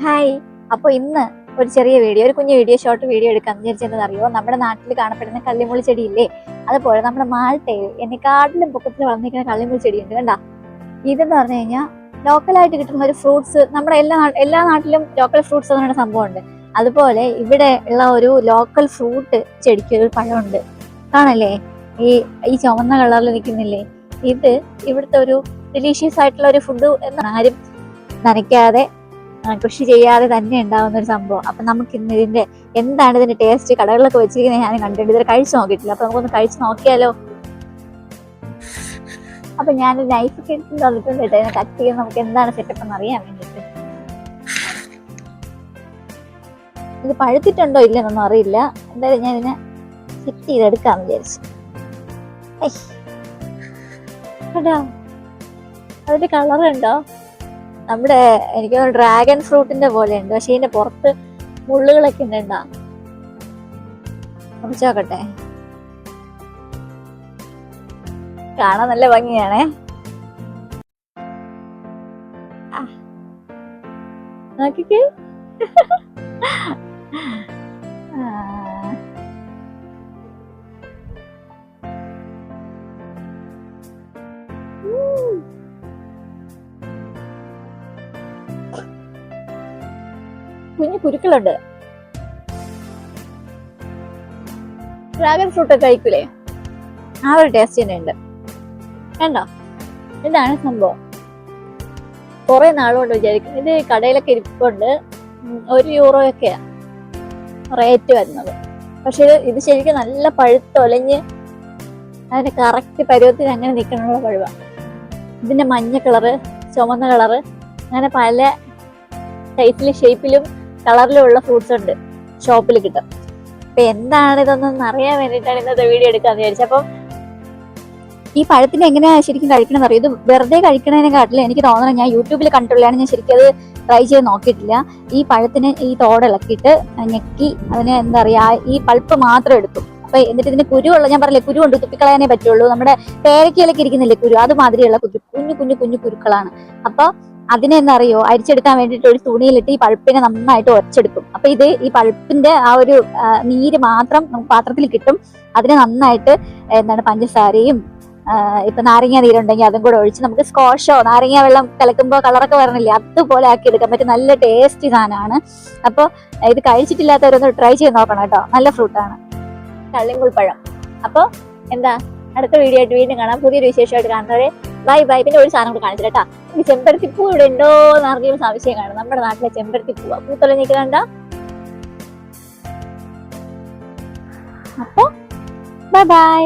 Hi. അപ്പോൾ ഇന്ന് ഒരു ചെറിയ വീഡിയോ, ഒരു കുഞ്ഞു വീഡിയോ, ഷോർട്ട് വീഡിയോ എടുക്കാന്ന് വിചാരിച്ചെന്ന് അറിയോ? നമ്മുടെ നാട്ടിൽ കാണപ്പെടുന്ന കള്ളിമുള്ളി ചെടിയില്ലേ, അതുപോലെ നമ്മുടെ മാൾട്ടയിൽ എന്നെക്കാട്ടിലും പൊക്കത്തിൽ വളർന്നിരിക്കുന്ന കള്ളിമുള്ളി ചെടിയുണ്ട്. കണ്ടാ, ഇതെന്ന് പറഞ്ഞു കഴിഞ്ഞാൽ ലോക്കലായിട്ട് കിട്ടുന്ന ഒരു ഫ്രൂട്ട്സ്. നമ്മുടെ എല്ലാ നാട്ടിലും ലോക്കൽ ഫ്രൂട്ട്സ് എന്ന് പറയുന്ന സംഭവമുണ്ട്. അതുപോലെ ഇവിടെ ഉള്ള ഒരു ലോക്കൽ ഫ്രൂട്ട് ചെടിക്ക് ഒരു പഴമുണ്ട്. കാണല്ലേ, ഈ ഈ ചുവന്ന കളറിൽ നിൽക്കുന്നില്ലേ, ഇത് ഇവിടുത്തെ ഒരു ഡെലീഷ്യസ് ആയിട്ടുള്ള ഒരു ഫുഡ് എന്നാണ്. ആരും നനയ്ക്കാതെ കൃഷി ചെയ്യാതെ തന്നെ ഉണ്ടാവുന്ന ഒരു സംഭവം. അപ്പൊ നമുക്ക് ഇന്ന് ഇതിന്റെ എന്താണ് ഇതിന്റെ ടേസ്റ്റ്, കടകളിലൊക്കെ വെച്ചിരിക്കുന്നത് ഞാൻ കണ്ടിട്ട് ഇതുവരെ കഴിച്ചു നോക്കിയിട്ടില്ല. അപ്പൊ നമുക്കൊന്ന് കഴിച്ചു നോക്കിയാലോ. അപ്പൊ ഞാൻ നൈഫൊക്കെ എടുത്ത് തന്നിട്ടുണ്ട് കേട്ടോ, ഇതിനെ കട്ട് ചെയ്യാൻ നമുക്ക് എന്താണ് സെറ്റപ്പ് എന്ന് അറിയാൻ വേണ്ടിട്ട്. ഇത് പഴുത്തിട്ടുണ്ടോ ഇല്ലെന്നൊന്നും അറിയില്ല. എന്തായാലും ഞാൻ ഇതിനെ സെറ്റ് ചെയ്തെടുക്കാന്ന് വിചാരിച്ചു. കേട്ടോ, അതിന്റെ കളർ ഉണ്ടോ? നമ്മുടെ എനിക്ക് ഡ്രാഗൺ ഫ്രൂട്ടിന്റെ പോലെ ഉണ്ട്, പക്ഷെ ഇതിന്റെ പുറത്ത് മുള്ളുകളൊക്കെ ഉണ്ടാ. നോക്കട്ടെ, കാണാൻ നല്ല ഭംഗിയാണേ. നോക്കിക്കേ, കുഞ്ഞു കുരുക്കളുണ്ട്. ഡ്രാഗൺ ഫ്രൂട്ട് ഒക്കെ കഴിക്കൂലേ, ആ ഒരു ടേസ്റ്റ് തന്നെ ഉണ്ട്. കണ്ടോ, ഇതാണ് സംഭവം. കുറെ നാളുകൊണ്ട് വിചാരിക്കും. ഇത് കടയിലൊക്കെ ഇരിപ്പുണ്ട്. €1 റേറ്റ് വരുന്നത്. പക്ഷെ ഇത് ശരിക്കും നല്ല പഴുത്തൊലഞ്ഞ് അതിന്റെ കറക്റ്റ് പരുവത്തിന് അങ്ങനെ നിൽക്കാനുള്ള പഴുവാണ്. ഇതിന്റെ മഞ്ഞ കളറ്, ചുമന്ന കളറ്, അങ്ങനെ പല സൈസിലും ഷേപ്പിലും കളറിലുള്ള ഫ്രൂട്ട്സ് ഉണ്ട്, ഷോപ്പിൽ കിട്ടും. അപ്പൊ എന്താണ് ഇതൊന്നും അറിയാൻ വേണ്ടിയിട്ടാണ് ഇന്നത്തെ വീഡിയോ എടുക്കാന്ന് വിചാരിച്ചത്. അപ്പം ഈ പഴത്തിന് എങ്ങനെയാ ശരിക്കും കഴിക്കണം എന്നറിയാം. ഇത് വെറുതെ കഴിക്കണതിനെക്കാട്ടിലും എനിക്ക് തോന്നണം, ഞാൻ യൂട്യൂബിൽ കണ്ടുള്ളതാണ്, ഞാൻ ശരിക്കും അത് ട്രൈ ചെയ്ത് നോക്കിയിട്ടില്ല. ഈ പഴത്തിന് ഈ തോടിളക്കിയിട്ട് ഞെക്കി അതിന് എന്താ പറയാ, ഈ പൾപ്പ് മാത്രം എടുക്കും. അപ്പൊ എന്നിട്ട് ഇതിന് കുരുവുള്ള, ഞാൻ പറഞ്ഞില്ലേ കുരു കൊണ്ട് തുപ്പിക്കളയാനേ പറ്റുള്ളൂ. നമ്മുടെ പേരക്കയിലൊക്കെ ഇരിക്കുന്നില്ലേ കുരു, അതുമാതിരിയുള്ള കുഞ്ഞു കുഞ്ഞു കുഞ്ഞു കുരുക്കളാണ്. അപ്പൊ അതിനെ എന്നറിയോ, അരിച്ചെടുക്കാൻ വേണ്ടിയിട്ട് ഒരു തുണിയിലിട്ട് ഈ പൾപ്പിനെ നന്നായിട്ട് ഉരച്ചെടുക്കും. അപ്പൊ ഇത് ഈ പൾപ്പിന്റെ ആ ഒരു നീര് മാത്രം നമുക്ക് പാത്രത്തിൽ കിട്ടും. അതിനെ നന്നായിട്ട് എന്താണ് പഞ്ചസാരയും ഇപ്പൊ നാരങ്ങ നീരുണ്ടെങ്കിൽ അതും കൂടെ ഒഴിച്ച് നമുക്ക് സ്കോഷോ നാരങ്ങ വെള്ളം കലക്കുമ്പോൾ കളറൊക്കെ വരണില്ലേ, അതുപോലെ ആക്കി എടുക്കാൻ പറ്റും. നല്ല ടേസ്റ്റി സാധനമാണ്. അപ്പൊ ഇത് കഴിച്ചിട്ടില്ലാത്തവരൊന്ന് ട്രൈ ചെയ്ത് നോക്കണം കേട്ടോ, നല്ല ഫ്രൂട്ടാണ് കള്ളിമുൾ പഴം. അപ്പൊ എന്താ, അടുത്ത വീഡിയോ ആയിട്ട് വീണ്ടും കാണാം, പുതിയൊരു വിശേഷമായിട്ട് കാണുന്നവരെ ബൈ ബൈ. പിന്നെ ഒരു സാധനം കൂടെ കാണിച്ചില്ല കേട്ടാ, ഈ ചെമ്പരത്തിപ്പൂ ഇവിടെ ഉണ്ടോ എന്ന് ആർക്കെങ്കിലും സംശയം കാണും. നമ്മുടെ നാട്ടിലെ ചെമ്പരത്തിപ്പൂവാ, പൂത്തൊലഞ്ഞിട്ട് കണ്ട. അപ്പൊ ബൈ ബൈ.